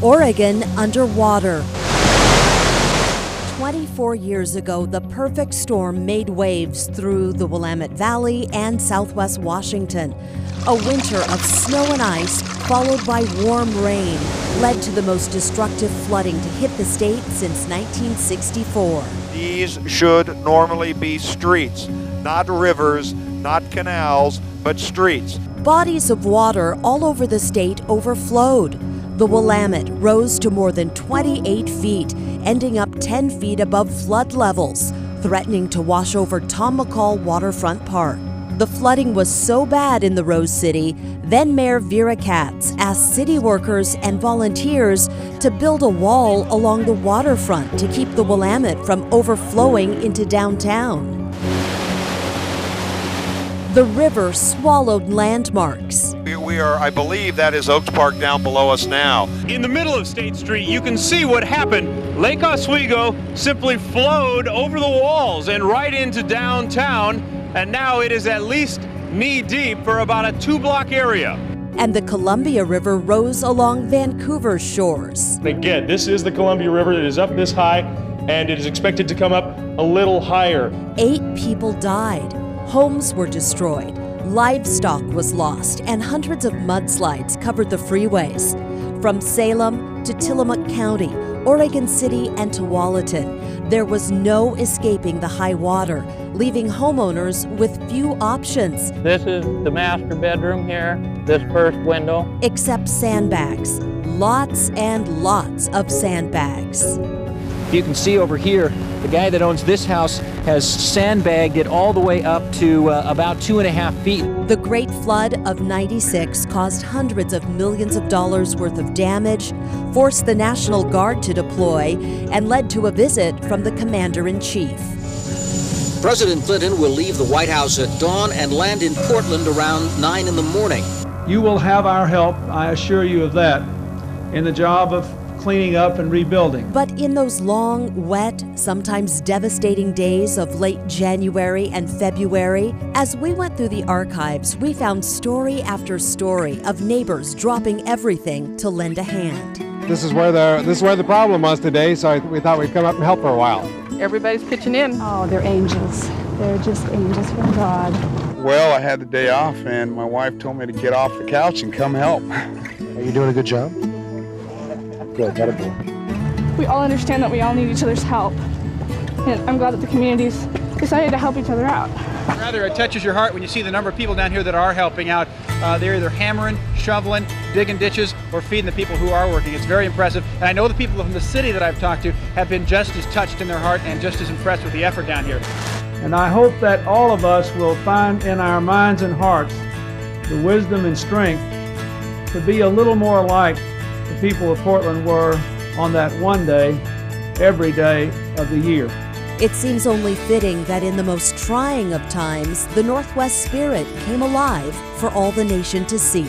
Oregon underwater. 24 years ago, the perfect storm made waves through the Willamette Valley and southwest Washington. A winter of snow and ice, followed by warm rain, led to the most destructive flooding to hit the state since 1964. These should normally be streets, not rivers, not canals, but streets. Bodies of water all over the state overflowed. The Willamette rose to more than 28 feet, ending up 10 feet above flood levels, threatening to wash over Tom McCall Waterfront Park. The flooding was so bad in the Rose City, then Mayor Vera Katz asked city workers and volunteers to build a wall along the waterfront to keep the Willamette from overflowing into downtown. The river swallowed landmarks. We are, I believe that is Oaks Park down below us now. In the middle of State Street, you can see what happened. Lake Oswego simply flowed over the walls and right into downtown, and now it is at least knee-deep for about a 2-block area. And the Columbia River rose along Vancouver's shores. Again, this is the Columbia River. It is up this high, and it is expected to come up a little higher. 8 people died. Homes were destroyed, livestock was lost, and hundreds of mudslides covered the freeways. From Salem to Tillamook County, Oregon City, and Tualatin, there was no escaping the high water, leaving homeowners with few options. This is the master bedroom here, this first window. Except sandbags. Lots and lots of sandbags. You can see over here, the guy that owns this house has sandbagged it all the way up to about 2.5 feet. The Great Flood of '96 caused hundreds of millions of dollars worth of damage, forced the National Guard to deploy, and led to a visit from the Commander-in-Chief. President Clinton will leave the White House at dawn and land in Portland around 9 in the morning. You will have our help, I assure you of that, in the job of cleaning up and rebuilding. But in those long, wet, sometimes devastating days of late January and February, as we went through the archives, we found story after story of neighbors dropping everything to lend a hand. This is where the problem was today, so we thought we'd come up and help for a while. Everybody's pitching in. Oh, they're angels. They're just angels from God. Well, I had the day off, and my wife told me to get off the couch and come help. Are you doing a good job? Good, that'll be. We all understand that we all need each other's help, and I'm glad that the community's decided to help each other out. Rather, it touches your heart when you see the number of people down here that are helping out. They're either hammering, shoveling, digging ditches, or feeding the people who are working. It's very impressive, and I know the people from the city that I've talked to have been just as touched in their heart and just as impressed with the effort down here. And I hope that all of us will find in our minds and hearts the wisdom and strength to be a little more like the people of Portland were on that one day, every day of the year. It seems only fitting that in the most trying of times, the Northwest spirit came alive for all the nation to see.